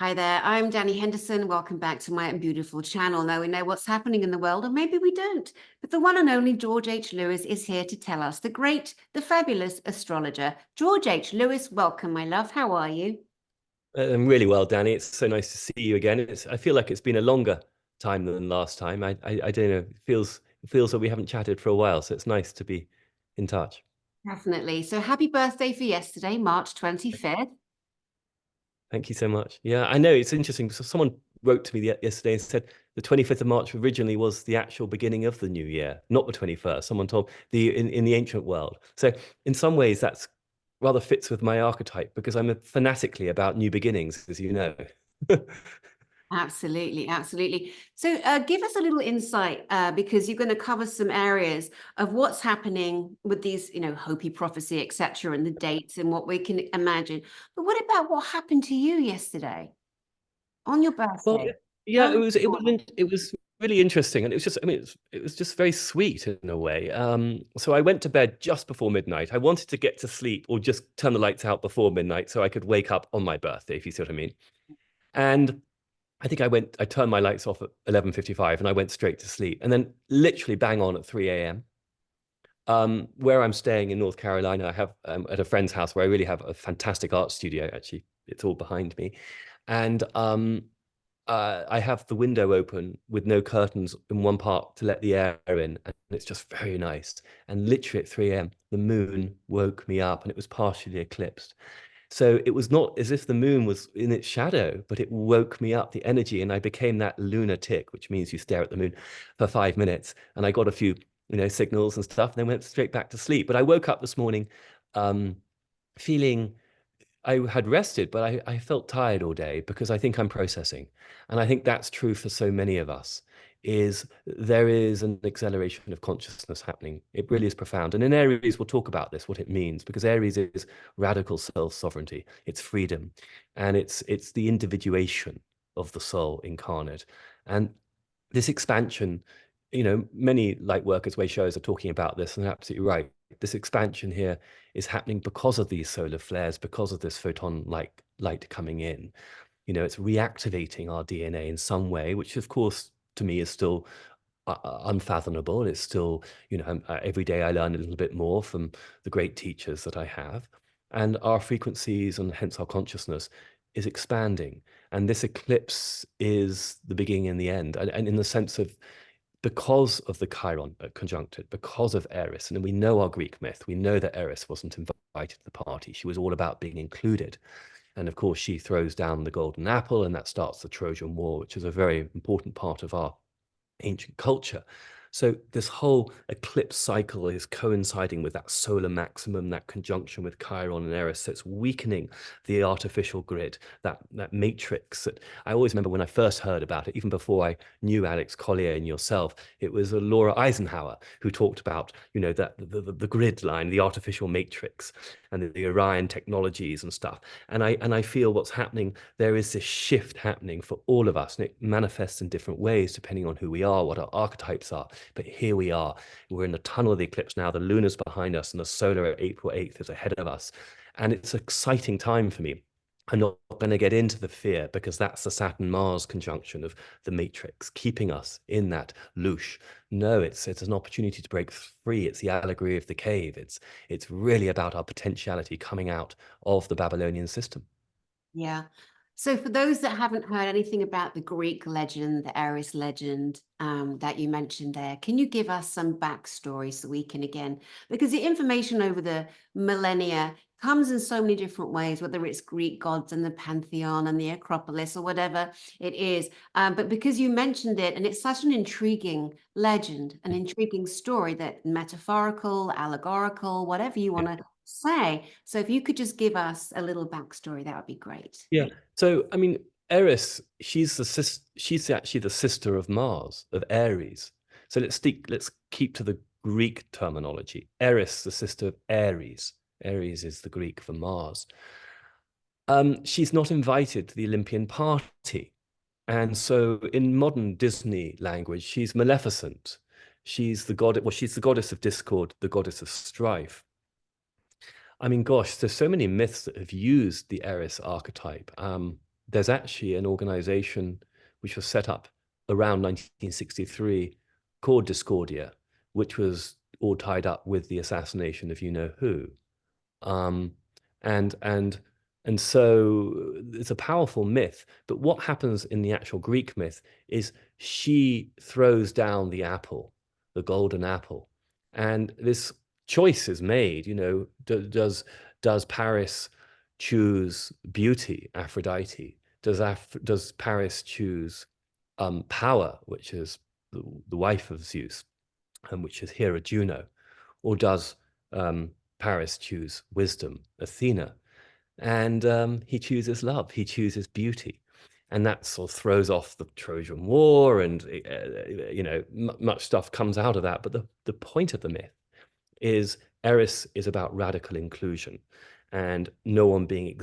Hi there, I'm Dani Henderson. Welcome back to my beautiful channel. Now we know what's happening in the world, or maybe we don't. But the one and only George H. Lewis is here to tell us, the great, the fabulous astrologer. George H. Lewis, welcome, my love. How are you? I'm really well, Danny. It's so nice to see you again. I feel like it's been a longer time than last time. I don't know. It feels like we haven't chatted for a while, so it's nice to be in touch. Definitely. So happy birthday for yesterday, March 25th. Thank you so much. Yeah, I know it's interesting. So someone wrote to me yesterday and said the 25th of March originally was the actual beginning of the new year, not the 21st. Someone told in the ancient world. So in some ways, that's rather fits with my archetype because I'm fanatically about new beginnings, as you know. Absolutely, absolutely. So give us a little insight because you're going to cover some areas of what's happening with these, Hopi prophecy, etc., and the dates and what we can imagine. But what about what happened to you yesterday on your Well, birthday? yeah, Tell it us was it was more. in- it was really interesting, and it was just I mean it was just very sweet in a way. So I went to bed just before midnight. I wanted to get to sleep or just turn the lights out before midnight so I could wake up on my birthday, if you see what I mean. And I think I turned my lights off at 11:55, and I went straight to sleep. And then literally bang on at 3 a.m. Where I'm staying in North Carolina, I have at a friend's house where I really have a fantastic art studio. Actually, it's all behind me, and I have the window open with no curtains in one part to let the air in, and it's just very nice. And literally at 3 a.m., the moon woke me up, and it was partially eclipsed. So it was not as if the moon was in its shadow, but it woke me up, the energy, and I became that lunatic, which means you stare at the moon for 5 minutes. And I got a few, signals and stuff, and then went straight back to sleep. But I woke up this morning, um, feeling I had rested, but I felt tired all day because I think I'm processing. And I think that's true for so many of us, is there is an acceleration of consciousness happening. It really is profound. And in Aries, we'll talk about this, what it means, because Aries is radical self-sovereignty, it's freedom, and it's the individuation of the soul incarnate. And this expansion, many light workers, way shows are talking about this, and they're absolutely right. This expansion here is happening because of these solar flares, because of this photon like light coming in. It's reactivating our DNA in some way, which of course to me is still unfathomable. It's still, every day I learn a little bit more from the great teachers that I have, and our frequencies and hence our consciousness is expanding. And this eclipse is the beginning and the end, and in the sense of because of the Chiron conjuncted, because of Eris, and we know our Greek myth, we know that Eris wasn't invited to the party. She was all about being included. And of course, she throws down the golden apple, and that starts the Trojan War, which is a very important part of our ancient culture. So this whole eclipse cycle is coinciding with that solar maximum, that conjunction with Chiron and Eris. So it's weakening the artificial grid, that matrix. That I always remember when I first heard about it, even before I knew Alex Collier and yourself, it was Laura Eisenhower who talked about, that the grid line, the artificial matrix, and the Orion technologies and stuff. And I feel what's happening, there is this shift happening for all of us, and it manifests in different ways depending on who we are, what our archetypes are. But here we are. We're in the tunnel of the eclipse now. The lunar's behind us, and the solar April 8th is ahead of us. And it's an exciting time for me. I'm not going to get into the fear because that's the Saturn-Mars conjunction of the matrix, keeping us in that loosh. No, it's an opportunity to break free. It's the allegory of the cave. It's really about our potentiality coming out of the Babylonian system. Yeah. So for those that haven't heard anything about the Greek legend, the Aries legend that you mentioned there, can you give us some backstory so we can again, because the information over the millennia comes in so many different ways, whether it's Greek gods and the Pantheon and the Acropolis or whatever it is. But because you mentioned it, and it's such an intriguing legend, an intriguing story that metaphorical, allegorical, whatever you want to say. So if you could just give us a little backstory, that would be great. Yeah. So, I mean, Eris, she's actually the sister of Mars, of Aries. So let's keep to the Greek terminology. Eris, the sister of Aries. Aries is the Greek for Mars. She's not invited to the Olympian party. And so in modern Disney language, she's Maleficent. She's the goddess of discord, the goddess of strife. I mean, gosh, there's so many myths that have used the Eris archetype. there's actually an organization which was set up around 1963 called Discordia, which was all tied up with the assassination of you know who. Um, and and and so it's a powerful myth. But what happens in the actual Greek myth is she throws down the apple, the golden apple, and this choice is made. You know, does Paris choose beauty, Aphrodite? Does Paris choose power, which is the wife of Zeus, and which is Hera Juno, or does Paris choose wisdom, Athena? And he chooses love, he chooses beauty. And that sort of throws off the Trojan War, and you know, much stuff comes out of that. But the point of the myth is Eris is about radical inclusion and no one being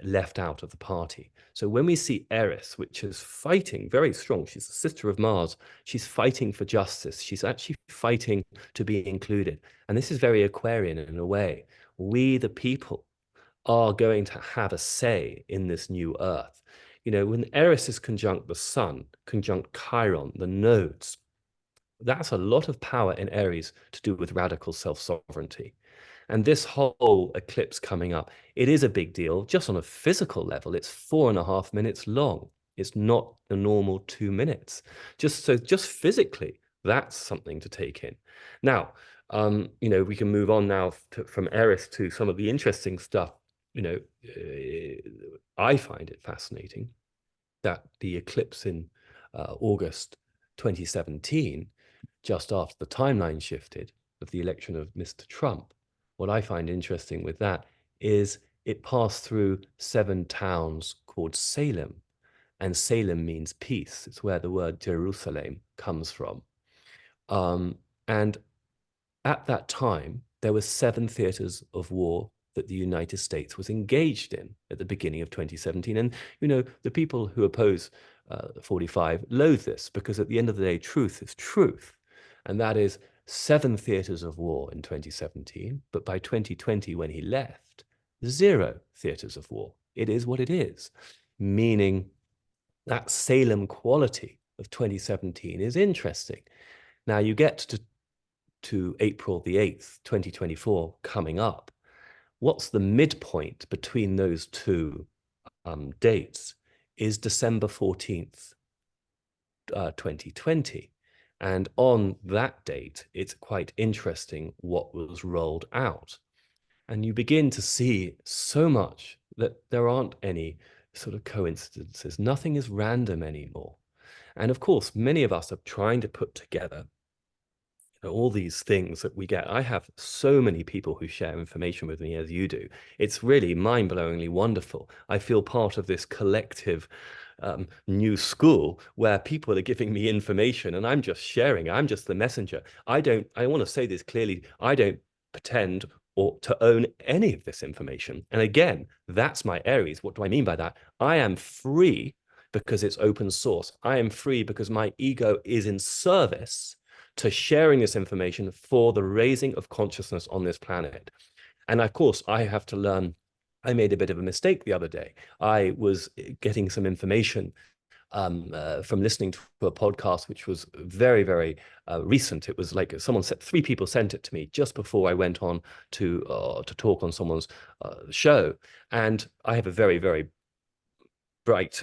left out of the party. So when we see Eris, which is fighting very strong, she's the sister of Mars, she's fighting for justice, she's actually fighting to be included. And this is very Aquarian in a way. We, the people, are going to have a say in this new earth. You know, when Eris is conjunct the sun, conjunct Chiron, the nodes, that's a lot of power in Aries to do with radical self-sovereignty. And this whole eclipse coming up, it is a big deal just on a physical level. It's 4.5 minutes long. It's not the normal 2 minutes. Just physically, that's something to take in. Now, you know, we can move on now from Eris to some of the interesting stuff. You know, I find it fascinating that the eclipse in August 2017, just after the timeline shifted of the election of Mr. Trump, what I find interesting with that is it passed through 7 towns called Salem, and Salem means peace. It's where the word Jerusalem comes from. And at that time, there were 7 theaters of war that the United States was engaged in at the beginning of 2017. And, you know, the people who oppose 45 loathe this because at the end of the day, truth is truth. And that is 7 theaters of war in 2017. But by 2020, when he left, 0 theaters of war. It is what it is, meaning that Salem quality of 2017 is interesting. Now you get to April the 8th, 2024 coming up. What's the midpoint between those two dates is December 14th, 2020. And on that date, it's quite interesting what was rolled out. And you begin to see so much that there aren't any sort of coincidences. Nothing is random anymore. And of course, many of us are trying to put together all these things that we get. I have so many people who share information with me as you do. It's really mind-blowingly wonderful. I feel part of this collective new school where people are giving me information and I'm just sharing. I'm just the messenger. I want to say this clearly. I don't pretend or to own any of this information. And again, that's my Aries. What do I mean by that? I am free because it's open source. I am free because my ego is in service to sharing this information for the raising of consciousness on this planet. And of course, I have to learn. I made a bit of a mistake the other day. I was getting some information from listening to a podcast, which was very, very recent. It was like someone said, 3 people sent it to me just before I went on to talk on someone's show. And I have a very, very bright,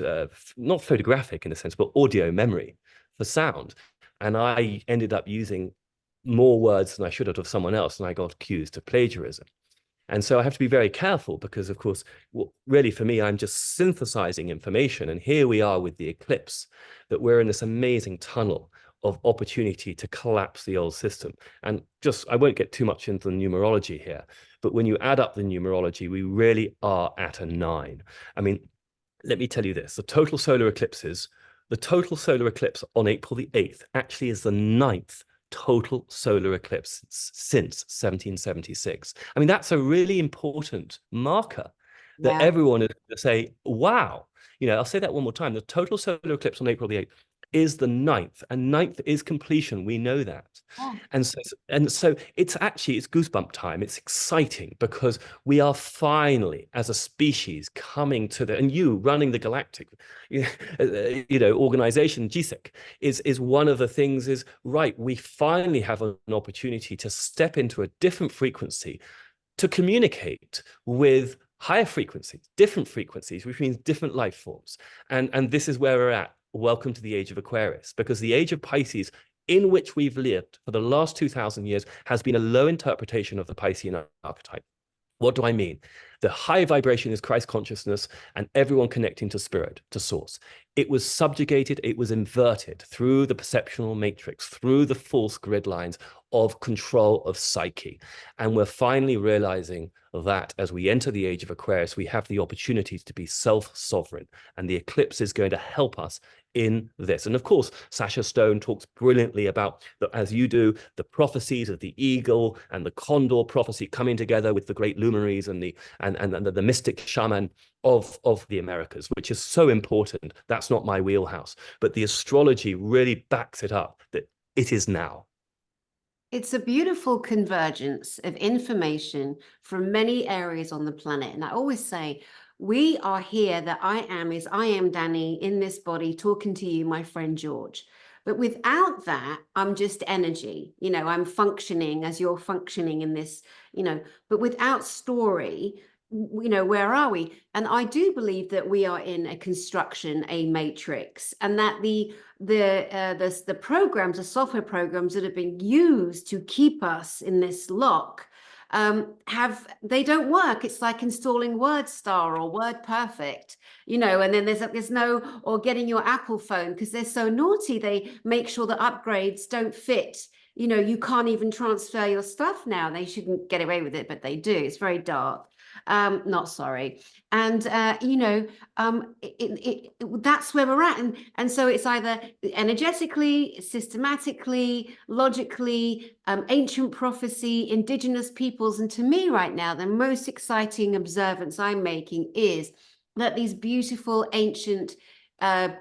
not photographic in a sense, but audio memory for sound. And I ended up using more words than I should have of someone else, and I got accused of plagiarism. And so I have to be very careful because, of course, really for me, I'm just synthesizing information. And here we are with the eclipse, that we're in this amazing tunnel of opportunity to collapse the old system. And just, I won't get too much into the numerology here, but when you add up the numerology, we really are at a 9. I mean, let me tell you this, the total solar eclipse on April the 8th actually is the 9th total solar eclipse since 1776. I mean, that's a really important marker that everyone is going to say, wow. You know, I'll say that one more time. The total solar eclipse on April the 8th is the ninth, and ninth is completion. We know that. Yeah. And so it's goosebump time. It's exciting because we are finally, as a species, coming to and you running the galactic, organization, GSEC, is one of the things is, right, we finally have an opportunity to step into a different frequency, to communicate with higher frequencies, different frequencies, which means different life forms. And this is where we're at. Welcome to the age of Aquarius, because the age of Pisces, in which we've lived for the last 2,000 years, has been a low interpretation of the Piscean archetype. What do I mean? The high vibration is Christ consciousness and everyone connecting to spirit, to source. It was subjugated, it was inverted through the perceptual matrix, through the false grid lines of control of psyche. And we're finally realizing that as we enter the age of Aquarius, we have the opportunity to be self-sovereign. And the eclipse is going to help us in this. And of course, Sacha Stone talks brilliantly about, as you do, the prophecies of the eagle and the condor prophecy coming together with the great luminaries and the mystic shaman of the Americas, which is so important. That's not my wheelhouse, but the astrology really backs it up that it is now. It's a beautiful convergence of information from many areas on the planet. And I always say, we are here, that I am Dani in this body talking to you, my friend George. But without that, I'm just energy. I'm functioning as you're functioning in this, but without story, where are we? And I do believe that we are in a construction, a matrix, and that the programs, the software programs that have been used to keep us in this lock, they don't work. It's like installing WordStar or WordPerfect, and then there's no, or getting your Apple phone, because they're so naughty. They make sure that upgrades don't fit. You can't even transfer your stuff now. They shouldn't get away with it, but they do. It's very dark. Not sorry. And that's where we're at. And so it's either energetically, systematically, logically, ancient prophecy, indigenous peoples. And to me right now, the most exciting observance I'm making is that these beautiful ancient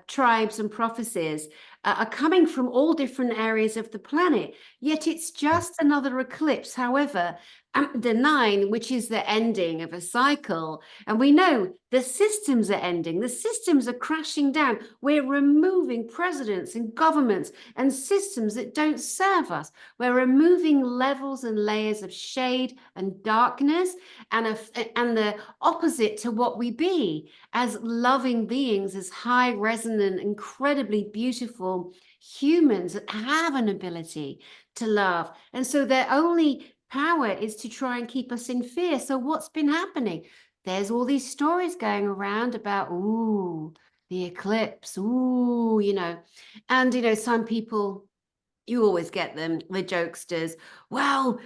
tribes and prophecies are coming from all different areas of the planet, yet it's just another eclipse. However, the 9, which is the ending of a cycle, and we know the systems are ending, the systems are crashing down. We're removing presidents and governments and systems that don't serve us. We're removing levels and layers of shade and darkness, and the opposite to what we be as loving beings, as high resonant, incredibly beautiful humans that have an ability to love. And so their only power is to try and keep us in fear. So what's been happening? There's all these stories going around about, ooh, the eclipse, ooh, and some people, you always get them, the jokesters, well,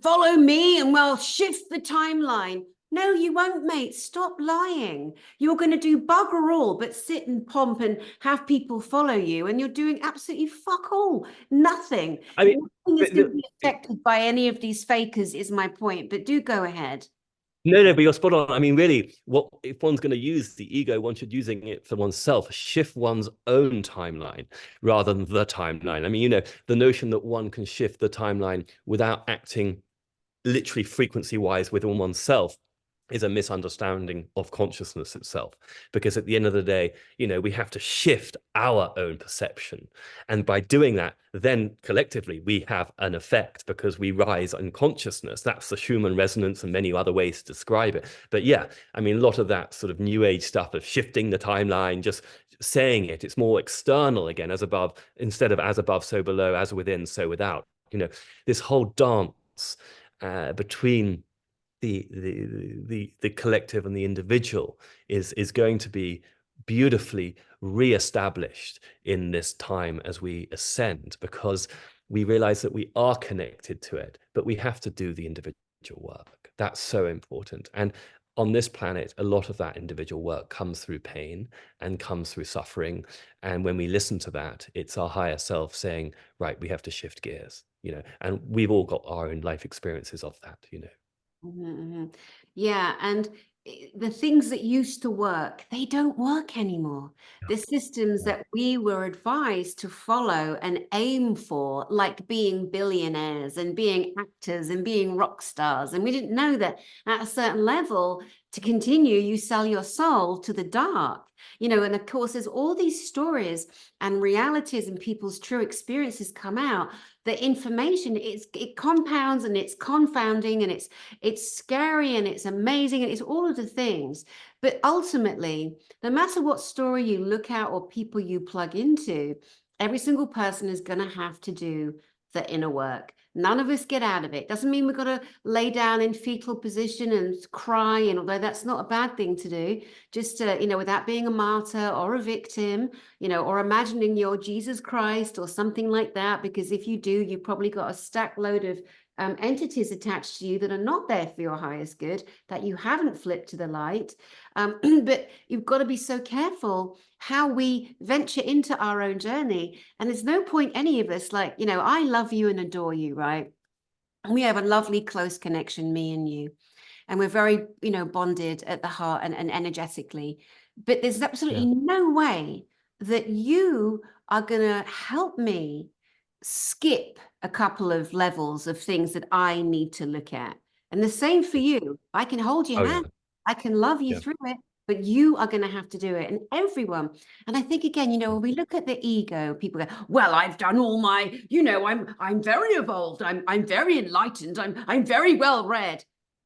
follow me and we'll shift the timeline. No, you won't, mate. Stop lying. You're going to do bugger all but sit and pomp and have people follow you, and you're doing absolutely fuck all. Nothing. I mean, Nothing is going to be affected by any of these fakers, is my point. But do go ahead. No, but you're spot on. I mean, really, what if one's going to use the ego, one should using it for oneself, shift one's own timeline rather than the timeline. I mean, the notion that one can shift the timeline without acting literally frequency-wise within oneself is a misunderstanding of consciousness itself, because at the end of the day, we have to shift our own perception, and by doing that, then collectively we have an effect because we rise in consciousness. That's the Schumann resonance and many other ways to describe it. But yeah, I mean, a lot of that sort of new age stuff of shifting the timeline, just saying it's more external again, as above, instead of as above so below, as within so without. This whole dance between the collective and the individual is going to be beautifully reestablished in this time as we ascend, because we realize that we are connected to it, but we have to do the individual work. That's so important. And on this planet, a lot of that individual work comes through pain and comes through suffering. And when we listen to that, it's our higher self saying, right, we have to shift gears, and we've all got our own life experiences of that. Mm-hmm. Yeah, and the things that used to work, they don't work anymore. The systems Yeah. that we were advised to follow and aim for, like being billionaires and being actors and being rock stars. And we didn't know that at a certain level, to continue, you sell your soul to the dark. And of course, there's all these stories and realities and people's true experiences come out. The information, it compounds and it's confounding and it's scary and it's amazing and it's all of the things. But ultimately, no matter what story you look at or people you plug into, every single person is going to have to do the inner work. None of us get out of it. Doesn't mean we've got to lay down in fetal position and cry. And although that's not a bad thing to do, just to, without being a martyr or a victim, or imagining you're Jesus Christ or something like that. Because if you do, you've probably got a stack load of entities attached to you that are not there for your highest good, that you haven't flipped to the light. But you've got to be so careful how we venture into our own journey. And there's no point any of us, like, I love you and adore you, right? And we have a lovely close connection, me and you. And we're very, bonded at the heart and energetically. But there's absolutely no way that you are going to help me skip a couple of levels of things that I need to look at. And the same for you. I can hold your Oh hand. yeah. I can love you Yeah. through it, but you are going to have to do it. And everyone. And I think again, when we look at the ego, people go, well, I've done all my, I'm very evolved. I'm very enlightened. I'm very well read.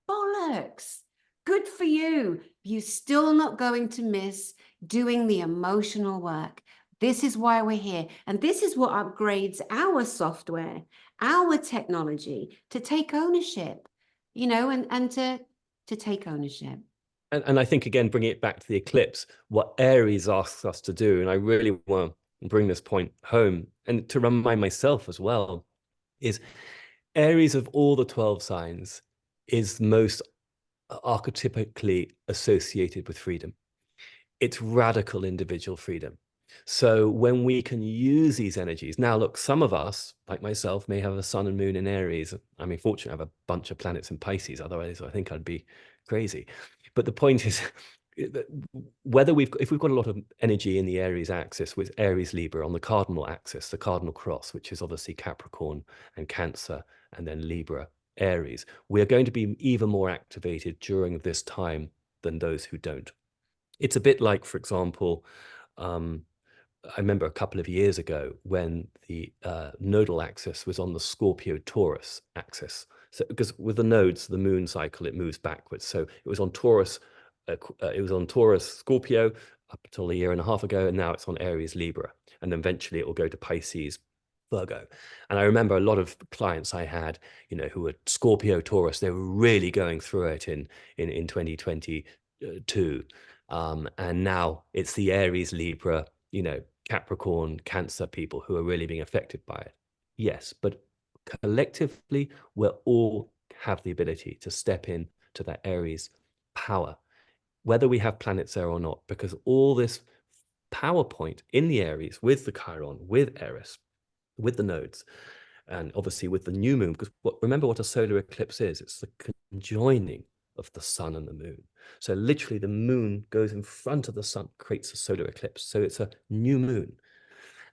Bollocks. Good for you. You're still not going to miss doing the emotional work. This is why we're here. And this is what upgrades our software, our technology to take ownership, and to take ownership. And I think, again, bringing it back to the eclipse, what Aries asks us to do, and I really want to bring this point home and to remind myself as well, is Aries of all the 12 signs is most archetypically associated with freedom. It's radical individual freedom. So when we can use these energies, now look, some of us, like myself, may have a sun and moon in Aries. I mean, fortunately, I have a bunch of planets in Pisces, otherwise I think I'd be crazy. But the point is, if we've got a lot of energy in the Aries axis with Aries Libra on the cardinal axis, the cardinal cross, which is obviously Capricorn and Cancer, and then Libra, Aries, we are going to be even more activated during this time than those who don't. It's a bit like, for example, I remember a couple of years ago when the nodal axis was on the Scorpio Taurus axis. So because with the nodes, the moon cycle, it moves backwards. So it was on Taurus, Scorpio up until a year and a half ago, and now it's on Aries Libra, and then eventually it will go to Pisces Virgo. And I remember a lot of clients I had, who were Scorpio Taurus, they were really going through it in 2022. And now it's the Aries Libra, Capricorn, Cancer people who are really being affected by it. Yes, but collectively, we all have the ability to step in to that Aries power, whether we have planets there or not, because all this power point in the Aries with the Chiron, with Eris, with the nodes, and obviously with the new moon, because remember what a solar eclipse is. It's the conjoining of the sun and the moon. So literally the moon goes in front of the sun, creates a solar eclipse. So it's a new moon.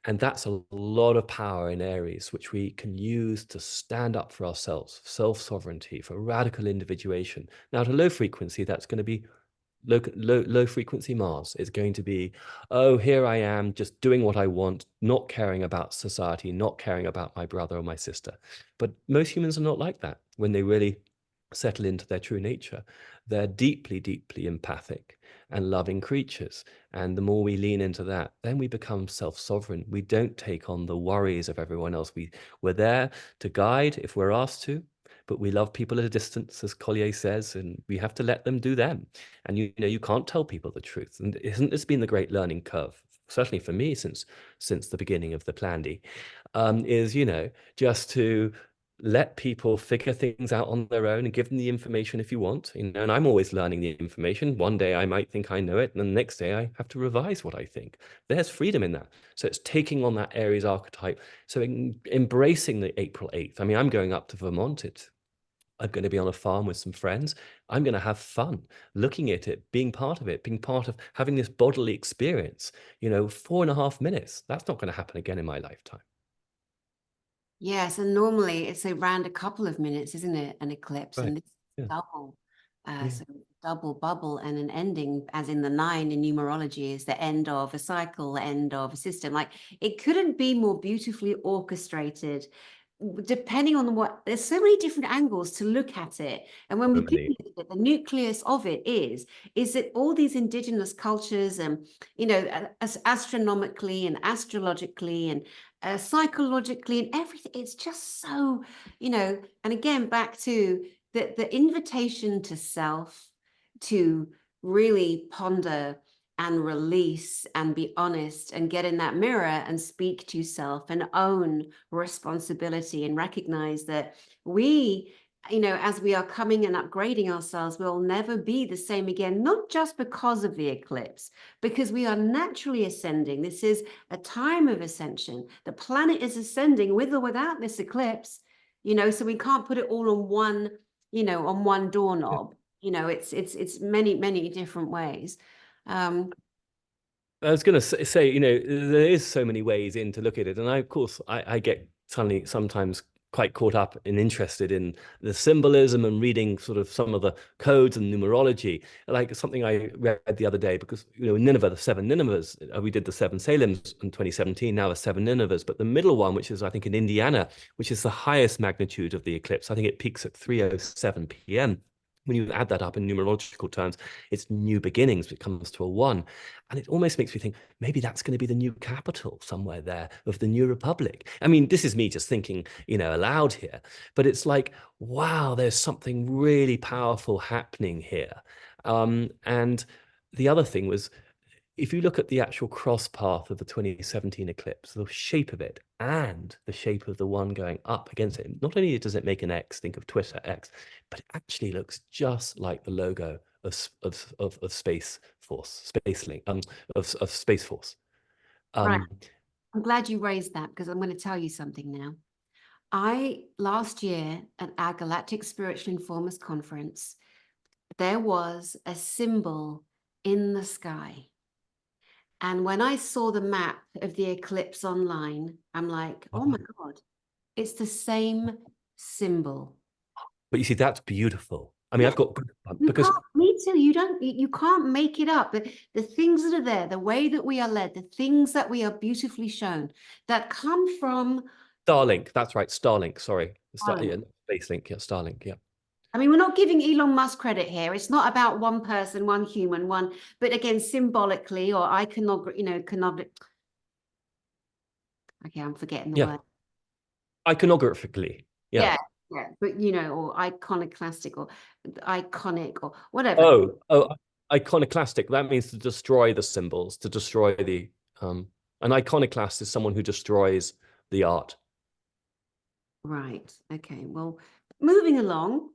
And that's a lot of power in Aries, which we can use to stand up for ourselves, self-sovereignty, for radical individuation. Now, to low frequency, that's going to be low frequency Mars. It's going to be, oh, here I am just doing what I want, not caring about society, not caring about my brother or my sister. But most humans are not like that when they really settle into their true nature. They're deeply, deeply empathic and loving creatures. And the more we lean into that, then we become self-sovereign. We don't take on the worries of everyone else. We're there to guide if we're asked to, but we love people at a distance, as Collier says, and we have to let them do them. And you can't tell people the truth. And isn't this been the great learning curve, certainly for me since the beginning of the Plandy, is just to let people figure things out on their own and give them the information if you want, and I'm always learning the information. One day I might think I know it, and the next day I have to revise what I think. There's freedom in that. So it's taking on that Aries archetype. So embracing the April 8th. I mean, I'm going up to Vermont. It's I'm going to be on a farm with some friends. I'm going to have fun looking at it, being part of it, being part of having this bodily experience. 4.5 minutes. That's not going to happen again in my lifetime. Yes, and normally it's around a couple of minutes, isn't it? An eclipse, Right. and this Yeah. double, Yeah. so double bubble and an ending, as in the 9 in numerology, is the end of a cycle, end of a system. Like it couldn't be more beautifully orchestrated. Depending on what, there's so many different angles to look at it. And when we So do many. look at it, the nucleus of it is that all these indigenous cultures and, as astronomically and astrologically and psychologically and everything, it's just so, and again, back to the invitation to self, to really ponder and release and be honest and get in that mirror and speak to yourself and own responsibility and recognize that we, as we are coming and upgrading ourselves, we'll never be the same again, not just because of the eclipse, because we are naturally ascending. This is a time of ascension. The planet is ascending with or without this eclipse, so we can't put it all on one doorknob. It's many, many different ways. I was going to say, there is so many ways in to look at it. And of course, I get suddenly sometimes quite caught up and interested in the symbolism and reading sort of some of the codes and numerology. Like something I read the other day, because, Nineveh, the 7 Ninevehs, we did the 7 Salems in 2017, now the 7 Ninevehs. But the middle one, which is, I think, in Indiana, which is the highest magnitude of the eclipse, I think it peaks at 3:07 p.m. When you add that up in numerological terms, it's new beginnings. It comes to a 1. And it almost makes me think maybe that's going to be the new capital somewhere there of the new republic. I mean, this is me just thinking, aloud here, but it's like, wow, there's something really powerful happening here. And the other thing was, if you look at the actual cross path of the 2017 eclipse, the shape of it and the shape of the one going up against it, not only does it make an X, think of Twitter X, but it actually looks just like the logo of Space Force, Space Link, of Space Force. Right. I'm glad you raised that, because I'm going to tell you something now. Last year at our Galactic Spiritual Informers Conference, there was a symbol in the sky. And when I saw the map of the eclipse online, I'm like, oh my God, it's the same symbol. But you see, that's beautiful. I mean, Yeah, I've got you because can't, me too, you can't make it up. But the things that are there, the way that we are led, the things that we are beautifully shown, that come from Starlink, that's right, Starlink, sorry. Starlink. Yeah, Space Link, yeah, Starlink, yeah. I mean, we're not giving Elon Musk credit here. It's not about one person, one human, but again, symbolically or okay, I'm forgetting the Yeah, word. iconographically, yeah. Yeah, yeah, but or iconoclastic or iconic or whatever. Oh, iconoclastic. That means to destroy the symbols, to destroy the an iconoclast is someone who destroys the art. Right. Okay. Well, moving along.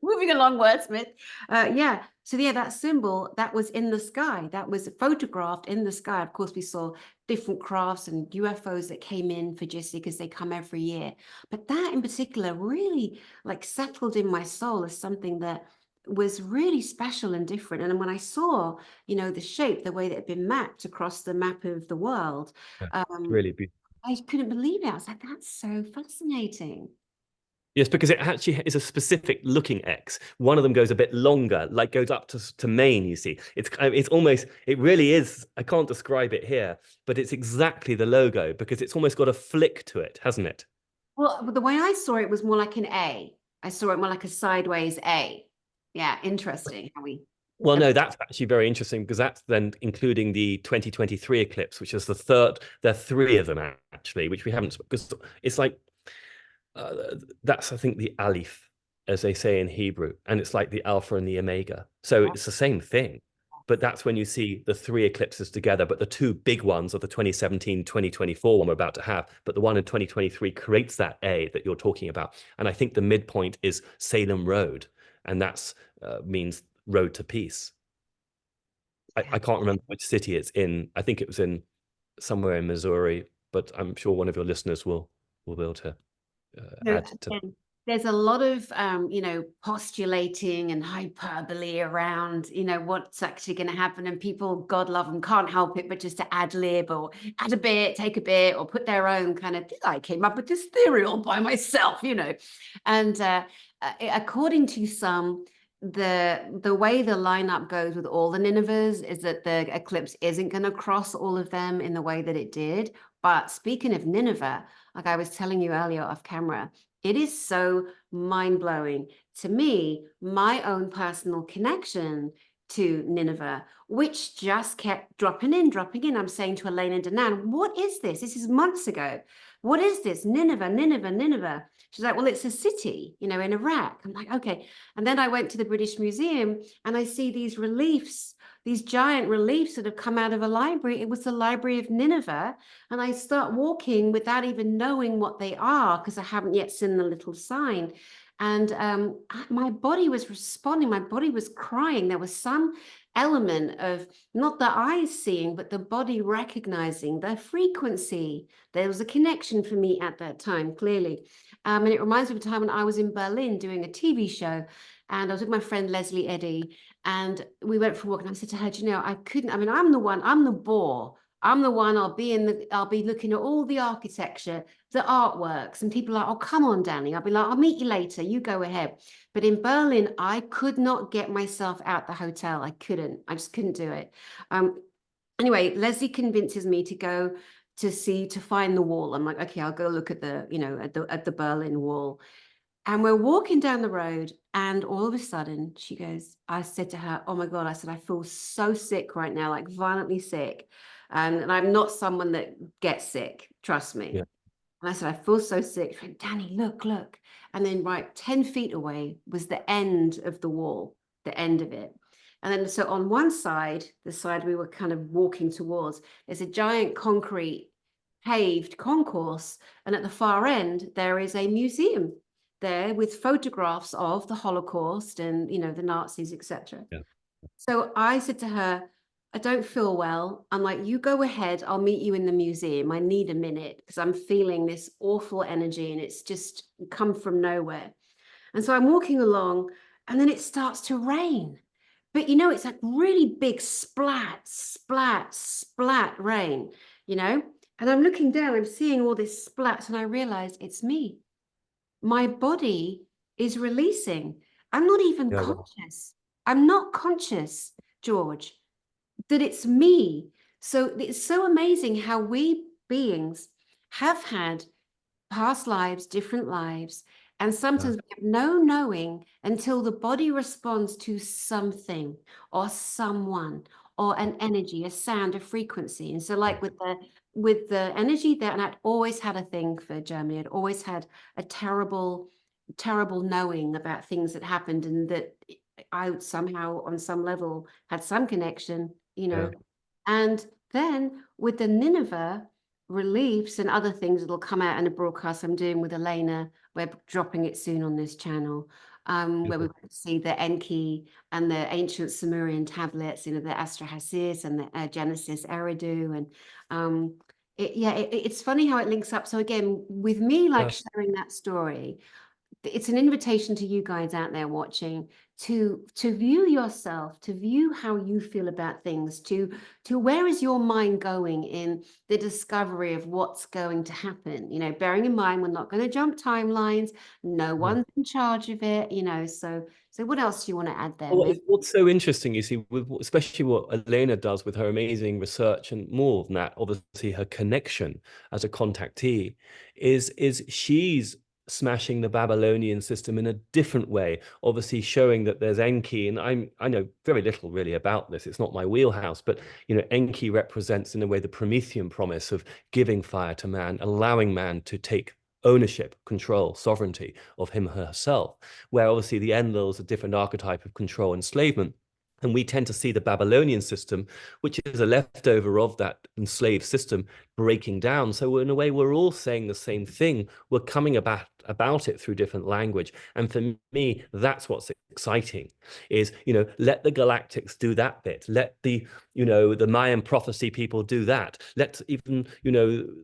Moving along, wordsmith. Yeah. So yeah, that symbol that was in the sky, that was photographed in the sky. Of course, we saw different crafts and UFOs that came in for JISI because they come every year. But that in particular really like settled in my soul as something that was really special and different. And when I saw, the shape, the way that it had been mapped across the map of the world, Yeah, it's um, really beautiful. I couldn't believe it. I was like, that's so fascinating. Yes, because it actually is a specific looking X. One of them goes a bit longer, like goes up to Maine, you see. It's almost, it really is, I can't describe it here, but it's exactly the logo because it's almost got a flick to it, hasn't it? Well, the way I saw it was more like an A. I saw it more like a sideways A. Yeah, interesting how we. Well, no, that's actually very interesting because that's then including the 2023 eclipse, which is the third. There are 3 of them actually, which we haven't, because it's like that's, I think, the Aleph, as they say in Hebrew, and it's like the Alpha and the Omega. So it's the same thing. But that's when you see the 3 eclipses together. But the 2 big ones are the 2017, 2024 one we're about to have. But the one in 2023 creates that A that you're talking about. And I think the midpoint is Salem Road. And that's means road to peace. I can't remember which city it's in. I think it was in somewhere in Missouri, but I'm sure one of your listeners will be able to No, add to that. there's a lot of postulating and hyperbole around what's actually going to happen, and people, God love them, can't help it but just to ad lib or add a bit, take a bit, or put their own kind of, I came up with this theory all by myself, and according to some, the way the lineup goes with all the Ninevehs is that the eclipse isn't going to cross all of them in the way that it did. But speaking of Nineveh, like I was telling you earlier off camera, it is so mind-blowing to me, my own personal connection to Nineveh, which just kept dropping in. I'm saying to Elaine and Danan, what is this? This is months ago. What is this? Nineveh, Nineveh, Nineveh. She's like, well, it's a city, in Iraq. I'm like, okay. And then I went to the British Museum and I see these reliefs, these giant reliefs that have come out of a library. It was the Library of Nineveh. And I start walking without even knowing what they are because I haven't yet seen the little sign. And my body was responding. My body was crying. There was some element of not the eyes seeing, but the body recognizing the frequency. There was a connection for me at that time, clearly. And it reminds me of a time when I was in Berlin doing a TV show, and I was with my friend Leslie Eddy, and we went for a walk. And I said to her, I couldn't. I mean, I'm the bore. I'm the one. I'll be looking at all the architecture, the artworks, and people are like, oh, come on, Dani. I'll be like, I'll meet you later. You go ahead. But in Berlin, I could not get myself out the hotel. I just couldn't do it. Anyway, Leslie convinces me to go to find the wall. I'm like, okay, I'll go look at at the Berlin Wall. And we're walking down the road, and all of a sudden she goes, I said to her, oh my God, I said, I feel so sick right now, like violently sick. And I'm not someone that gets sick, trust me. Yeah. And I said, I feel so sick. She went, Dani, look. And then 10 feet away was the end of the wall, the end of it. And then so on one side, the side we were kind of walking towards, there's a giant concrete paved concourse. And at the far end, there is a museum there with photographs of the Holocaust and, the Nazis, etc. Yeah. So I said to her, I don't feel well. I'm like, you go ahead. I'll meet you in the museum. I need a minute because I'm feeling this awful energy and it's just come from nowhere. And so I'm walking along and then it starts to rain. But, it's like really big splat, splat, splat rain, And I'm looking down, I'm seeing all this splat and I realize it's me. My body is releasing. I'm not even Yeah, wow. conscious. I'm not conscious, George, that it's me. So it's so amazing how we beings have had past lives, different lives, and Yeah. sometimes we have no knowing until the body responds to something or someone or an energy, a sound, a frequency. And so like with the energy there, and I'd always had a thing for Germany. I'd always had a terrible, terrible knowing about things that happened and that I somehow on some level had some connection, Yeah. And then with the Nineveh reliefs and other things that'll come out in a broadcast I'm doing with Elena, we're dropping it soon on this channel, where we see the Enki and the ancient Sumerian tablets, the Astrahassis and the Genesis Eridu. And it's funny how it links up. So again, with me like sharing that story, it's an invitation to you guys out there watching to view yourself, to view how you feel about things, to where is your mind going in the discovery of what's going to happen. Bearing in mind we're not going to jump timelines, no one's in charge of it. So what else do you want to add there, Well, Mick? what's so interesting, you see, with especially what Elena does with her amazing research and more than that, obviously her connection as a contactee, is she's smashing the Babylonian system in a different way, obviously showing that there's Enki, and I know very little really about this. It's not my wheelhouse, but Enki represents in a way the Promethean promise of giving fire to man, allowing man to take ownership, control, sovereignty of him or herself, where obviously the Enlil is a different archetype of control, enslavement. And we tend to see the Babylonian system, which is a leftover of that enslaved system, breaking down. So in a way, we're all saying the same thing. We're coming about it through different language. And for me, that's what's exciting is, let the galactics do that bit. Let the, the Mayan prophecy people do that. Let even,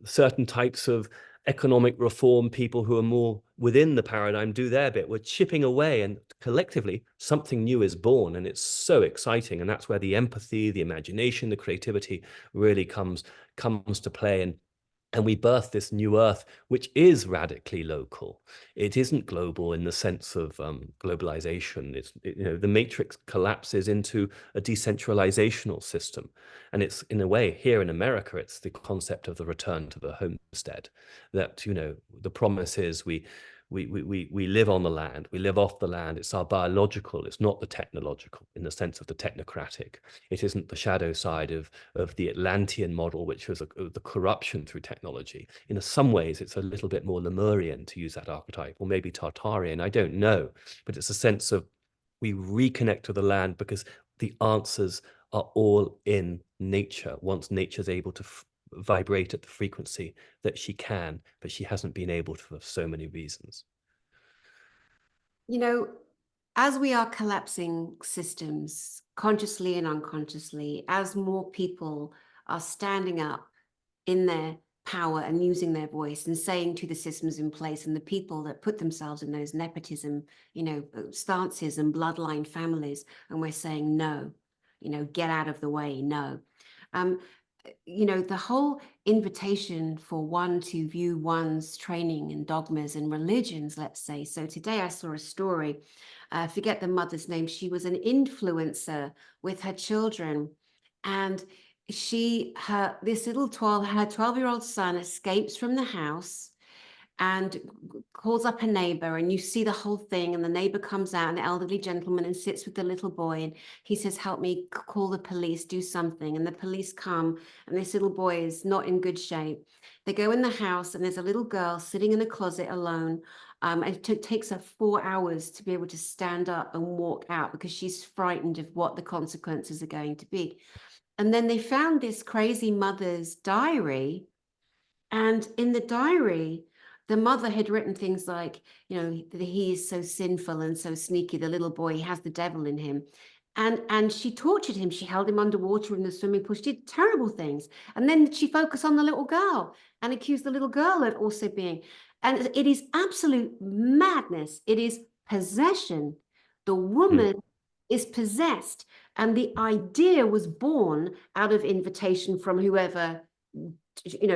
certain types of economic reform, people who are more within the paradigm do their bit. We're chipping away, and collectively something new is born, and it's so exciting. And that's where the empathy, the imagination, the creativity really comes to play. And we birth this new earth, which is radically local. It isn't global in the sense of globalization. The matrix collapses into a decentralizational system. And it's, in a way, here in America, it's the concept of the return to the homestead, that, the promise is we live on the land, we live off the land. It's our biological, it's not the technological in the sense of the technocratic. It isn't the shadow side of the Atlantean model, which was the corruption through technology. In some ways, it's a little bit more Lemurian, to use that archetype, or maybe Tartarian, I don't know. But it's a sense of we reconnect to the land because the answers are all in nature, once nature's able to vibrate at the frequency that she can, but she hasn't been able to for so many reasons. As we are collapsing systems consciously and unconsciously, as more people are standing up in their power and using their voice and saying to the systems in place and the people that put themselves in those nepotism, stances and bloodline families, and we're saying no, get out of the way, no. The whole invitation for one to view one's training and dogmas and religions, let's say. So today I saw a story, forget the mother's name. She was an influencer with her children, and her 12-year-old son escapes from the house and calls up a neighbor, and you see the whole thing, and the neighbor comes out, an elderly gentleman, and sits with the little boy, and he says, help me, call the police, do something. And the police come, and this little boy is not in good shape. They go in the house, and there's a little girl sitting in a closet alone. And it takes her 4 hours to be able to stand up and walk out because she's frightened of what the consequences are going to be. And then they found this crazy mother's diary, and in the diary, the mother had written things like, that he is so sinful and so sneaky, the little boy, he has the devil in him. And she tortured him. She held him underwater in the swimming pool. She did terrible things. And then she focused on the little girl and accused the little girl of also being. And it is absolute madness. It is possession. The woman is possessed. And the idea was born out of invitation from whoever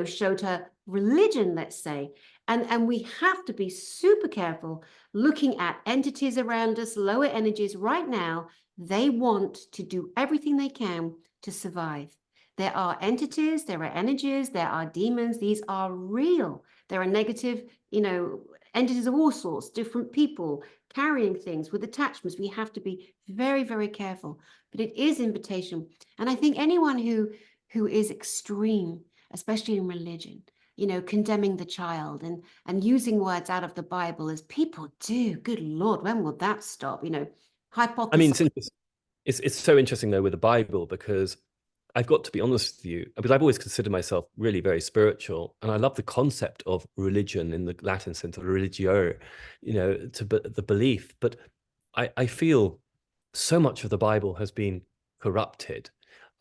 showed her religion, let's say. And we have to be super careful looking at entities around us, lower energies right now. They want to do everything they can to survive. There are entities, there are energies, there are demons. These are real. There are negative, entities of all sorts, different people carrying things with attachments. We have to be very, very careful. But it is invitation. And I think anyone who is extreme, especially in religion, condemning the child and using words out of the Bible as people do. Good Lord, when will that stop? I mean, Hypothesis. it's so interesting though with the Bible, because I've got to be honest with you, because I've always considered myself really very spiritual, and I love the concept of religion in the Latin sense of religio, the belief. But I feel so much of the Bible has been corrupted,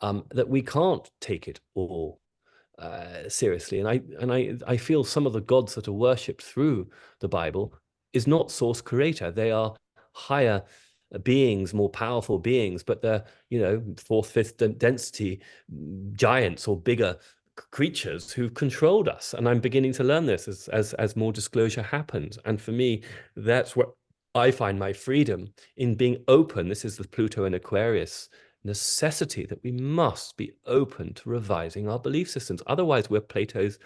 that we can't take it all seriously. And I feel some of the gods that are worshipped through the Bible is not source creator. They are higher beings, more powerful beings, but they're, fourth, fifth density giants or bigger creatures who've controlled us. And I'm beginning to learn this as more disclosure happens. And for me, that's what I find my freedom in being open. This is the Pluto and Aquarius necessity, that we must be open to revising our belief systems. Otherwise, we're Plato's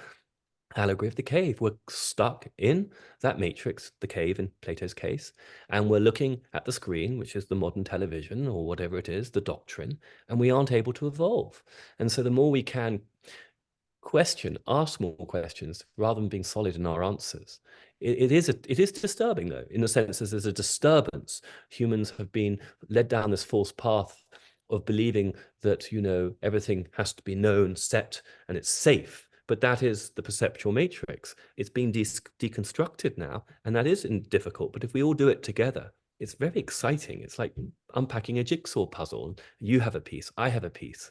allegory of the cave. We're stuck in that matrix, the cave in Plato's case, and we're looking at the screen, which is the modern television or whatever it is, the doctrine, and we aren't able to evolve. And so the more we can ask more questions rather than being solid in our answers. It is disturbing though, in the sense that there's a disturbance. Humans have been led down this false path of believing that, everything has to be known, set, and it's safe. But that is the perceptual matrix. It's being deconstructed now, and that is difficult. But if we all do it together, it's very exciting. It's like unpacking a jigsaw puzzle. You have a piece, I have a piece.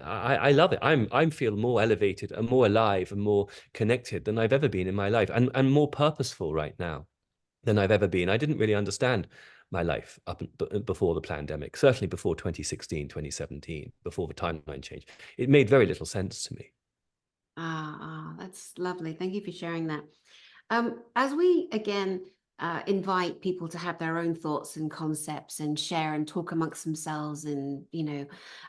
I love it. I'm feel more elevated and more alive and more connected than I've ever been in my life, and more purposeful right now than I've ever been. I didn't really understand my life before the pandemic, certainly before 2016, 2017, before the timeline change. It made very little sense to me. That's lovely. Thank you for sharing that. As we again invite people to have their own thoughts and concepts and share and talk amongst themselves, and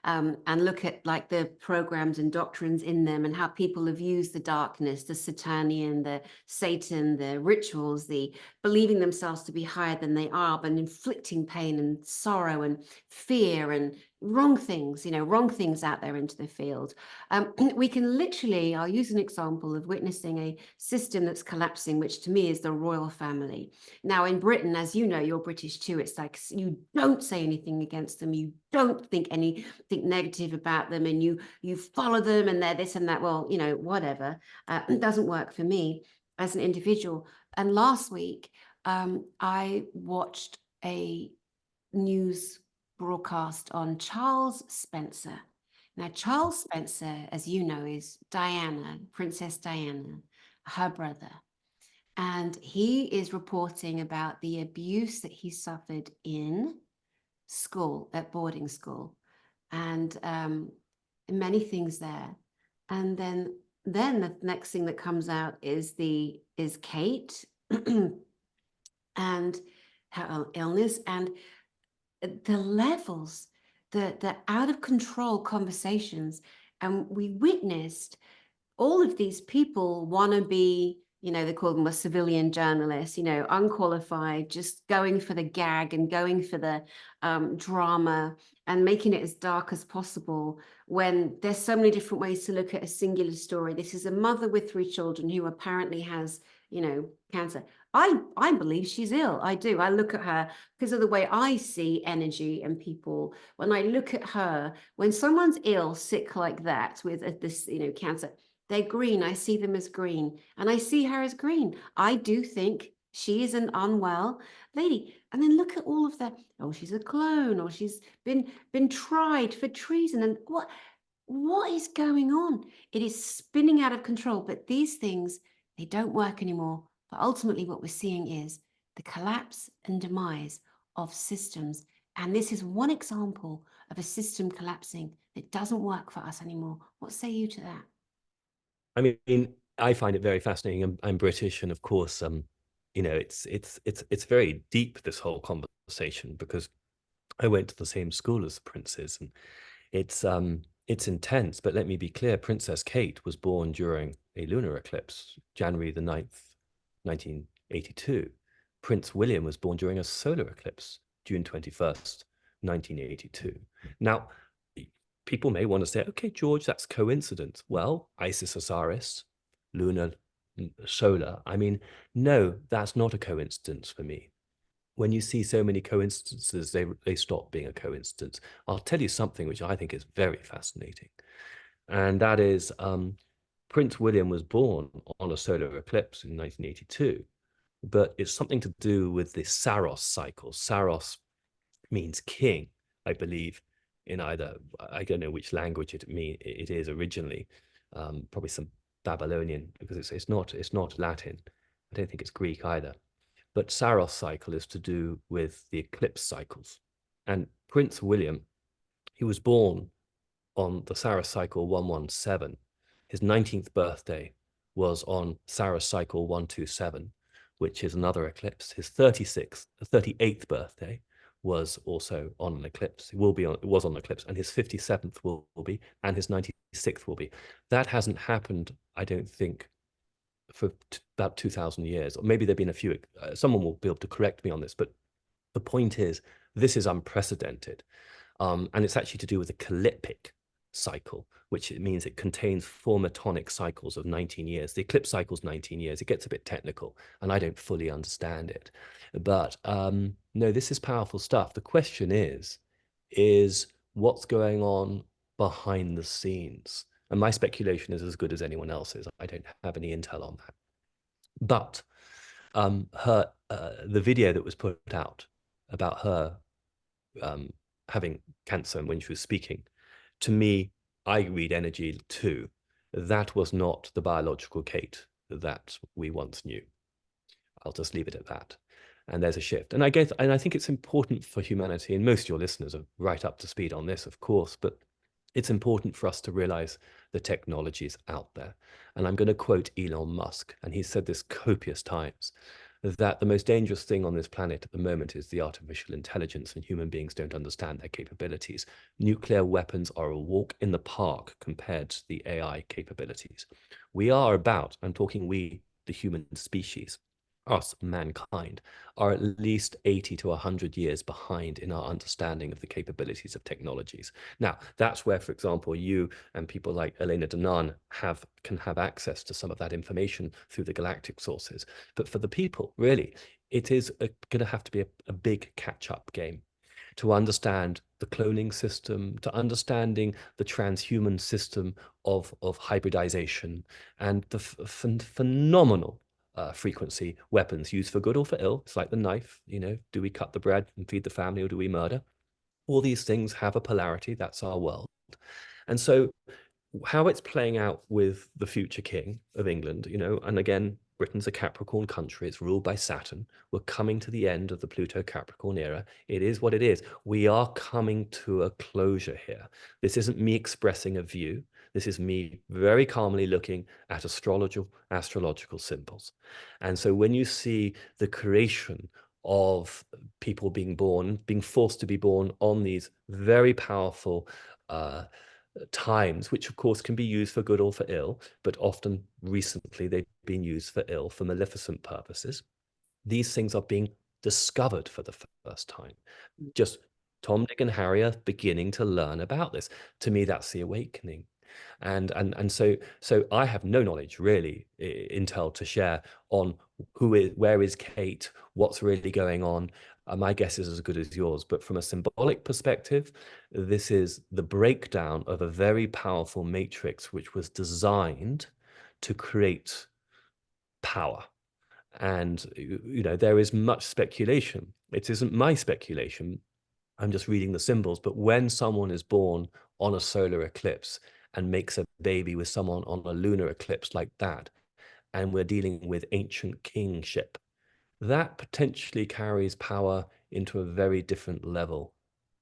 and look at like the programs and doctrines in them and how people have used the darkness, the Saturnian, the Satan, the rituals, the believing themselves to be higher than they are, but inflicting pain and sorrow and fear and wrong things out there into the field. We can literally, I'll use an example of witnessing a system that's collapsing, which to me is the royal family. Now in Britain, as you know, you're British too, it's like you don't say anything against them, you don't think anything negative about them, and you follow them and they're this and that. Well, whatever. It doesn't work for me as an individual. And last week, I watched a news broadcast on Charles Spencer. Now, Charles Spencer, as you know, is Diana, Princess Diana, her brother. And he is reporting about the abuse that he suffered in school, at boarding school, and many things there. And then the next thing that comes out is Kate and her illness, and the levels, the out of control conversations. And we witnessed all of these people want to be, they call them a civilian journalist, unqualified, just going for the gag and going for the drama and making it as dark as possible, when there's so many different ways to look at a singular story. This is a mother with 3 children who apparently has, cancer. I believe she's ill. I do. I look at her because of the way I see energy and people. When I look at her, when someone's ill, sick like that with this, cancer, they're green. I see them as green, and I see her as green. I do think she is an unwell lady. And then look at all of that. Oh, she's a clone, or she's been tried for treason. And what is going on? It is spinning out of control. But these things, they don't work anymore. But ultimately, what we're seeing is the collapse and demise of systems. And this is one example of a system collapsing that doesn't work for us anymore. What say you to that? I mean, I find it very fascinating. I'm British, and of course, it's very deep, this whole conversation, because I went to the same school as the princes, and it's intense. But let me be clear: Princess Kate was born during a lunar eclipse, January the 9th, 1982. Prince William was born during a solar eclipse, June 21st, 1982. Now, people may want to say, okay, George, that's coincidence. Well, Isis Osiris, lunar, solar. I mean, no, that's not a coincidence for me. When you see so many coincidences, they stop being a coincidence. I'll tell you something which I think is very fascinating. And that is Prince William was born on a solar eclipse in 1982, but it's something to do with the Saros cycle. Saros means king, I believe, in either, I don't know which language it is originally, probably some Babylonian, because it's not Latin. I don't think it's Greek either. But Saros cycle is to do with the eclipse cycles. And Prince William, he was born on the Saros cycle 117. His 19th birthday was on Saros cycle 127, which is another eclipse. His 38th birthday was also on an eclipse. It was on an eclipse, and his 57th will be, and his 96th will be. That hasn't happened, I don't think, for about 2,000 years. Or maybe there've been a few. Someone will be able to correct me on this, but the point is, this is unprecedented. And it's actually to do with the calypic cycle, which it means it contains 4 metonic cycles of 19 years. The eclipse cycle is 19 years. It gets a bit technical, and I don't fully understand it. But no, this is powerful stuff. The question is what's going on behind the scenes? And my speculation is as good as anyone else's. I don't have any intel on that. But the video that was put out about her having cancer and when she was speaking, to me, I read energy too. That was not the biological Kate that we once knew. I'll just leave it at that. And there's a shift. And I think it's important for humanity, and most of your listeners are right up to speed on this, of course, but it's important for us to realize the technologies out there. And I'm going to quote Elon Musk, and he said this copious times, that the most dangerous thing on this planet at the moment is the artificial intelligence, and human beings don't understand their capabilities. Nuclear weapons are a walk in the park compared to the AI capabilities. We are about, I'm talking we, the human species, us, mankind, are at least 80 to 100 years behind in our understanding of the capabilities of technologies. Now, that's where, for example, you and people like Elena Danaan can have access to some of that information through the galactic sources. But for the people, really, it is going to have to be a big catch-up game to understand the cloning system, to understanding the transhuman system of hybridization, and the phenomenal frequency weapons used for good or for ill. It's like the knife, do we cut the bread and feed the family, or do we murder? All these things have a polarity. That's our world. And so how it's playing out with the future king of England, and again, Britain's a Capricorn country. It's ruled by Saturn. We're coming to the end of the Pluto Capricorn era. It is what it is. We are coming to a closure here. This isn't me expressing a view. This is me very calmly looking at astrological symbols. And so when you see the creation of people being born, being forced to be born on these very powerful times, which of course can be used for good or for ill, but often recently they've been used for ill, for maleficent purposes. These things are being discovered for the first time. Just Tom, Dick, and Harry are beginning to learn about this. To me, that's the awakening. And so I have no knowledge really, intel to share on where is Kate, what's really going on. My guess is as good as yours, but from a symbolic perspective, this is the breakdown of a very powerful matrix which was designed to create power. And there is much speculation. It isn't my speculation. I'm just reading the symbols. But when someone is born on a solar eclipse and makes a baby with someone on a lunar eclipse like that, and we're dealing with ancient kingship, that potentially carries power into a very different level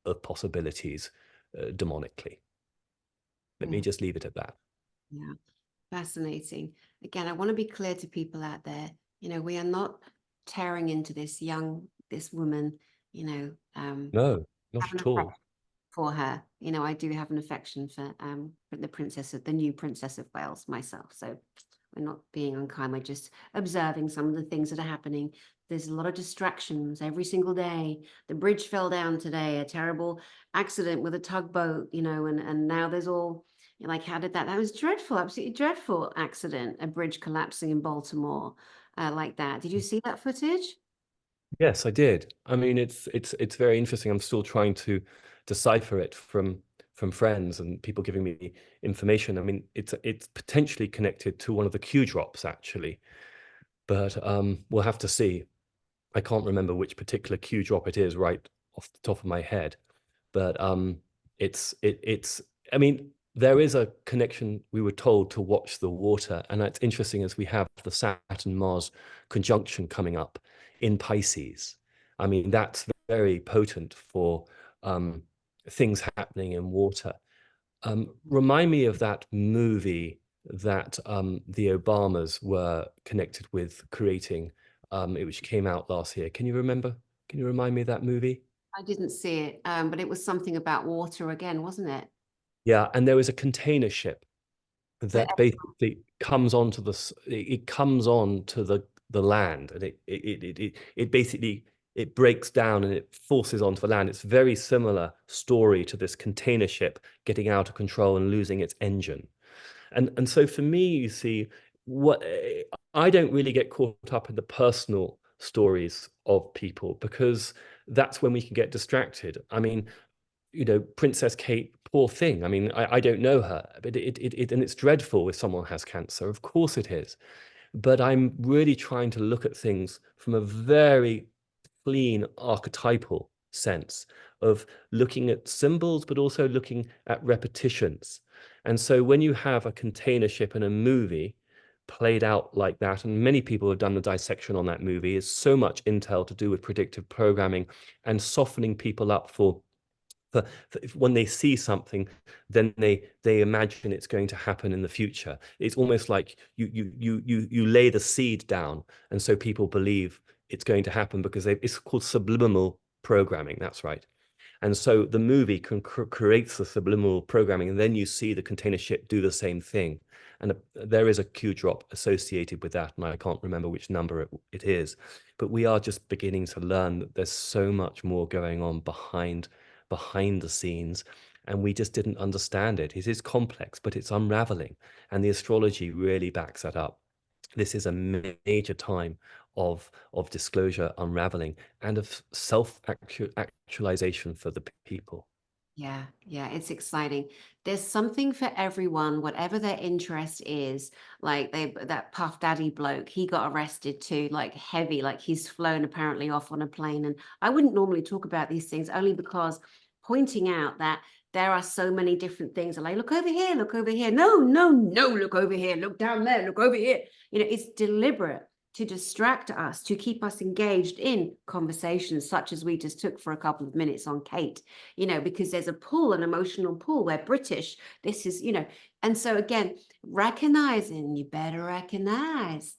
of possibilities demonically. Let me just leave it at that. Yeah, fascinating. Again, I want to be clear to people out there, we are not tearing into this woman, No, not have an at all. affection for her. I do have an affection for the new Princess of Wales myself. So we're not being unkind. We're just observing some of the things that are happening. There's a lot of distractions every single day. The bridge fell down today, a terrible accident with a tugboat, and now there's all like, how did that was dreadful, absolutely dreadful accident, a bridge collapsing in Baltimore, like that. Did you see that footage? Yes, I did. I mean, it's very interesting. I'm still trying to decipher it from friends and people giving me information. I mean, it's potentially connected to one of the Q drops actually, but we'll have to see. I can't remember which particular Q drop it is right off the top of my head, but it's. I mean, there is a connection. We were told to watch the water, and it's interesting as we have the Saturn Mars conjunction coming up in Pisces. I mean, that's very potent for things happening in water. Remind me of that movie that the Obamas were connected with creating, which came out last year. Can you remember? Can you remind me of that movie? I didn't see it, but it was something about water again, wasn't it? Yeah, and there was a container ship So that basically comes onto it comes onto the land, and it basically it breaks down and it forces onto the land. It's a very similar story to this container ship getting out of control and losing its engine. And so for me, you see, what I don't really get caught up in the personal stories of people, because that's when we can get distracted. I mean, Princess Kate, poor thing. I mean, I don't know her, but and it's dreadful if someone has cancer. Of course it is. But I'm really trying to look at things from a very clean archetypal sense of looking at symbols, but also looking at repetitions. And so when you have a container ship in a movie played out like that, and many people have done the dissection on that movie, is so much intel to do with predictive programming and softening people up for when they see something, then they imagine it's going to happen in the future. It's almost like you lay the seed down, and so people believe it's going to happen because it's called subliminal programming. That's right. And so the movie creates the subliminal programming, and then you see the container ship do the same thing. And there is a Q drop associated with that, and I can't remember which number it is. But we are just beginning to learn that there's so much more going on behind the scenes, and we just didn't understand it. It is complex, but it's unraveling, and the astrology really backs that up. This is a major time of disclosure, unraveling, and of self-actualization for the people. Yeah, yeah, it's exciting. There's something for everyone, whatever their interest is. Like that Puff Daddy bloke, he got arrested too, like heavy, like he's flown apparently off on a plane. And I wouldn't normally talk about these things only because pointing out that there are so many different things. Like, look over here, look over here. No, no, no, look over here, look down there, look over here. It's deliberate to distract us, to keep us engaged in conversations such as we just took for a couple of minutes on Kate, because there's a pull, an emotional pull. We're British. This is, and so again, recognizing, you better recognize,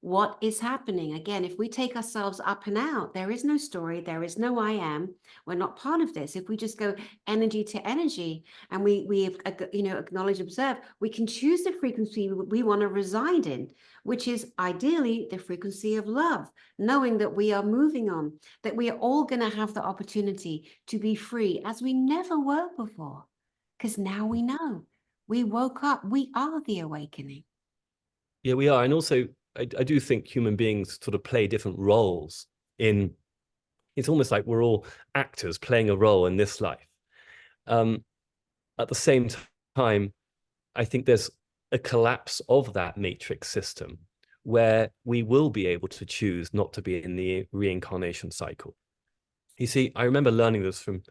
what is happening. Again, if we take ourselves up and out, there is no story, there is no I am. We're not part of this. If we just go energy to energy and we acknowledge, observe, we can choose the frequency we want to reside in, which is ideally the frequency of love, knowing that we are moving on, that we are all going to have the opportunity to be free as we never were before. Because now we know. We woke up. We are the awakening. Yeah, we are. And also, I do think human beings sort of play different roles in, it's almost like we're all actors playing a role in this life. At the same time, I think there's a collapse of that matrix system where we will be able to choose not to be in the reincarnation cycle. You see, I remember learning this from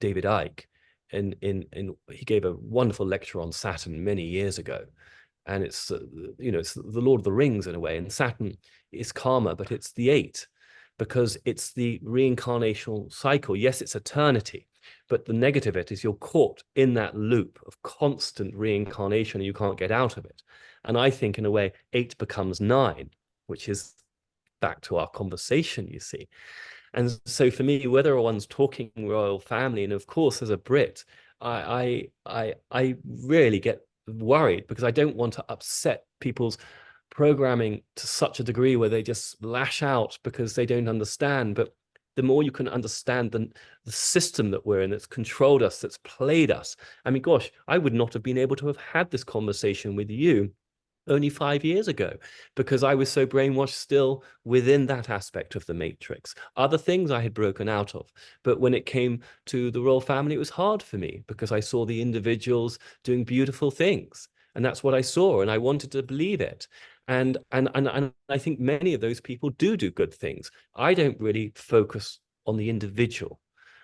David Icke, and he gave a wonderful lecture on Saturn many years ago. And it's it's the Lord of the Rings in a way, and Saturn is karma, but it's the eight, because it's the reincarnational cycle. Yes, it's eternity, but the negative of it is you're caught in that loop of constant reincarnation and you can't get out of it. And I think in a way 8 becomes 9, which is back to our conversation, you see. And so for me, whether one's talking royal family, and of course as a Brit, I really get worried because I don't want to upset people's programming to such a degree where they just lash out because they don't understand. But the more you can understand the system that we're in, that's controlled us, that's played us. I mean, gosh, I would not have been able to have had this conversation with you only 5 years ago, because I was so brainwashed still within that aspect of the matrix. Other things I had broken out of, but when it came to the royal family, it was hard for me because I saw the individuals doing beautiful things, and that's what I saw, and I wanted to believe it. And I think many of those people do good things. I don't really focus on the individual.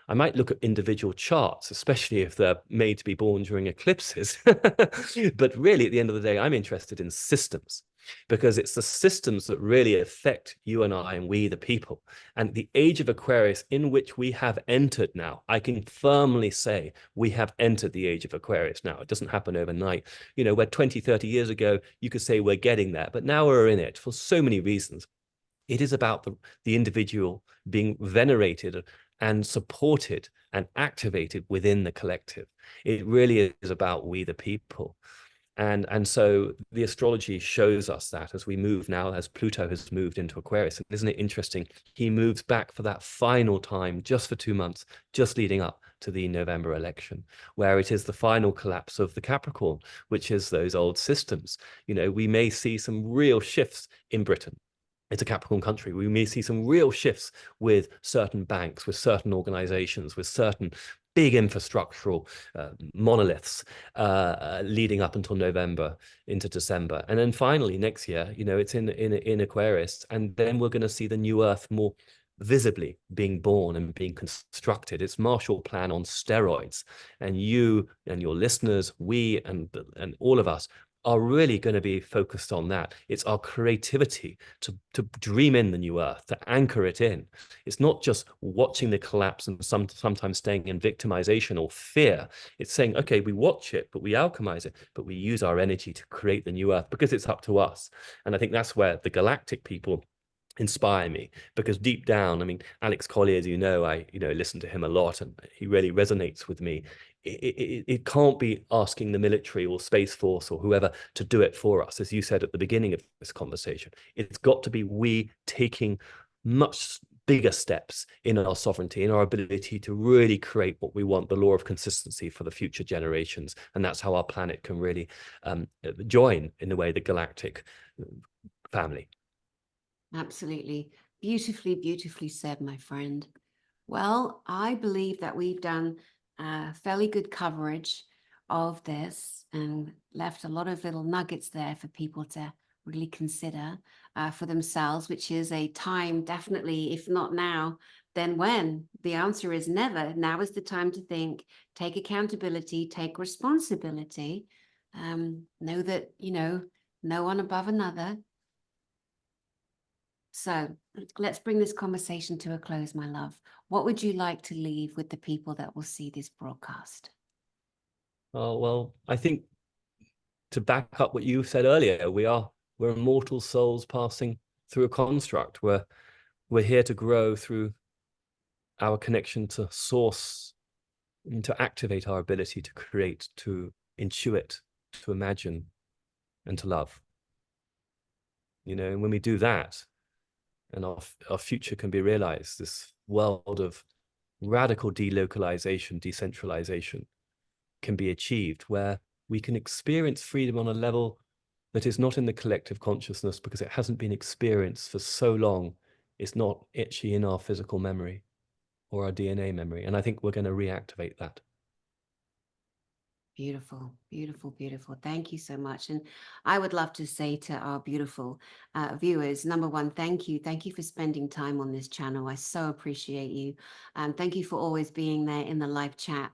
I might look at individual charts, especially if they're made to be born during eclipses. But really, at the end of the day, I'm interested in systems, because it's the systems that really affect you and I and we, the people. And the age of Aquarius in which we have entered now, I can firmly say we have entered the age of Aquarius now. It doesn't happen overnight. Where 20, 30 years ago, you could say we're getting there, but now we're in it for so many reasons. It is about the individual being venerated and supported and activated within the collective. It really is about we the people. And so the astrology shows us that as we move now, as Pluto has moved into Aquarius. And isn't it interesting? He moves back for that final time, just for 2 months, just leading up to the November election, where it is the final collapse of the Capricorn, which is those old systems. We may see some real shifts in Britain. It's a Capricorn country. We may see some real shifts with certain banks, with certain organizations, with certain big infrastructural monoliths leading up until November into December. And then finally next year, it's in Aquarius. And then we're going to see the new earth more, visibly being born and being constructed. It's Marshall Plan on steroids. And you and your listeners, we and all of us are really going to be focused on that. It's our creativity to dream in the new earth, to anchor it in. It's not just watching the collapse and sometimes staying in victimization or fear. It's saying, okay, we watch it, but we alchemize it, but we use our energy to create the new earth because it's up to us. And I think that's where the galactic people inspire me, because deep down, I mean, Alex Collier, as you know, I listen to him a lot, and he really resonates with me. It can't be asking the military or Space Force or whoever to do it for us, as you said at the beginning of this conversation. It's got to be we taking much bigger steps in our sovereignty, in our ability to really create what we want, the law of consistency for the future generations. And that's how our planet can really join, in a way, the galactic family. Absolutely. Beautifully, beautifully said, my friend. Well, I believe that we've done fairly good coverage of this and left a lot of little nuggets there for people to really consider for themselves, which is a time, definitely, if not now, then when? The answer is never. Now is the time to think, take accountability, take responsibility, know that, no one above another. So let's bring this conversation to a close, my love. What would you like to leave with the people that will see this broadcast? Oh, well, I think, to back up what you said earlier, we're immortal souls passing through a construct. We're here to grow through our connection to source and to activate our ability to create, to intuit, to imagine, and to love. And when we do that, and our future can be realized, this world of radical delocalization, decentralization can be achieved, where we can experience freedom on a level that is not in the collective consciousness because it hasn't been experienced for so long. It's not actually in our physical memory or our DNA memory. And I think we're going to reactivate that. Beautiful, beautiful, beautiful. Thank you so much. And I would love to say to our beautiful viewers, number one, thank you. Thank you for spending time on this channel. I so appreciate you. Thank you for always being there in the live chat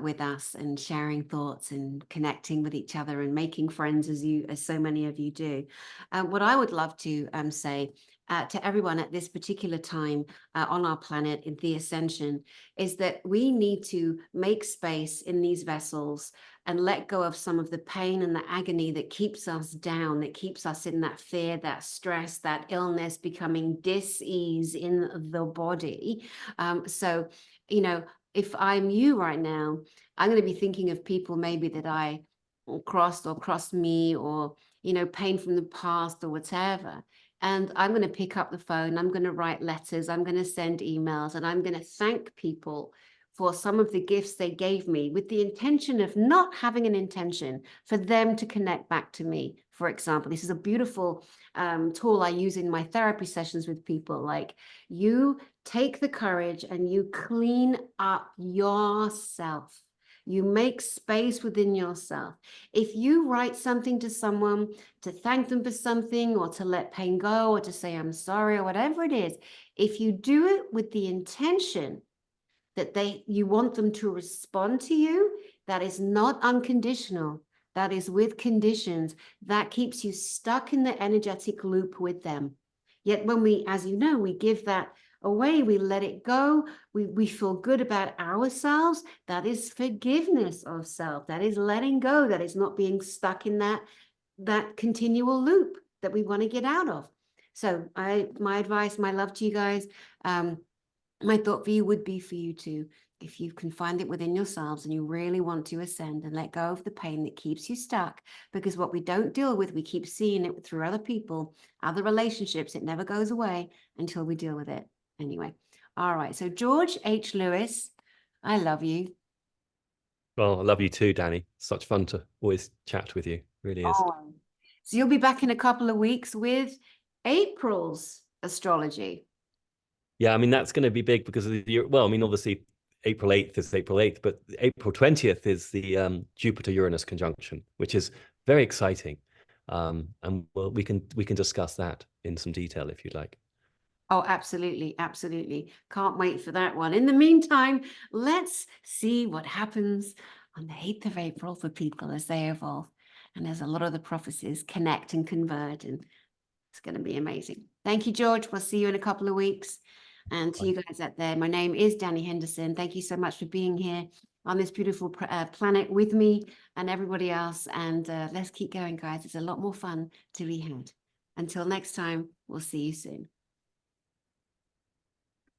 with us and sharing thoughts and connecting with each other and making friends as so many of you do. What I would love to say to everyone at this particular time on our planet in the ascension is that we need to make space in these vessels and let go of some of the pain and the agony that keeps us down, that keeps us in that fear, that stress, that illness, becoming dis-ease in the body. So, if I'm you right now, I'm going to be thinking of people maybe that I crossed me, or, pain from the past or whatever. And I'm going to pick up the phone, I'm going to write letters, I'm going to send emails, and I'm going to thank people for some of the gifts they gave me, with the intention of not having an intention for them to connect back to me. For example, this is a beautiful tool I use in my therapy sessions with people. Like, you take the courage and you clean up yourself. You make space within yourself. If you write something to someone to thank them for something, or to let pain go, or to say I'm sorry, or whatever it is, if you do it with the intention that you want them to respond to you, that is not unconditional. That is with conditions. That keeps you stuck in the energetic loop with them. Yet when we, as you know, we give that away, we let it go, we feel good about ourselves. That is forgiveness of self. That is letting go. That is not being stuck in that continual loop that we want to get out of. So my advice, my love to you guys, my thought for you would be for you to, if you can find it within yourselves and you really want to ascend and let go of the pain that keeps you stuck, because what we don't deal with, we keep seeing it through other people, other relationships. It never goes away until we deal with it. Anyway, all right. So George H. Lewis, I love you. Well, I love you too, Dani. Such fun to always chat with you. Really is. Oh. So you'll be back in a couple of weeks with April's astrology. Yeah, I mean, that's going to be big because of well, I mean, obviously April 8th is April 8th, but April 20th is the Jupiter-Uranus conjunction, which is very exciting. And well, we can discuss that in some detail if you'd like. Oh, absolutely, absolutely. Can't wait for that one. In the meantime, let's see what happens on the 8th of April for people as they evolve. And there's a lot of the prophecies connect and converge, and it's going to be amazing. Thank you, George. We'll see you in a couple of weeks. And to you guys out there, my name is Dani Henderson. Thank you so much for being here on this beautiful planet with me and everybody else. And let's keep going, guys. It's a lot more fun to be had. Until next time, we'll see you soon.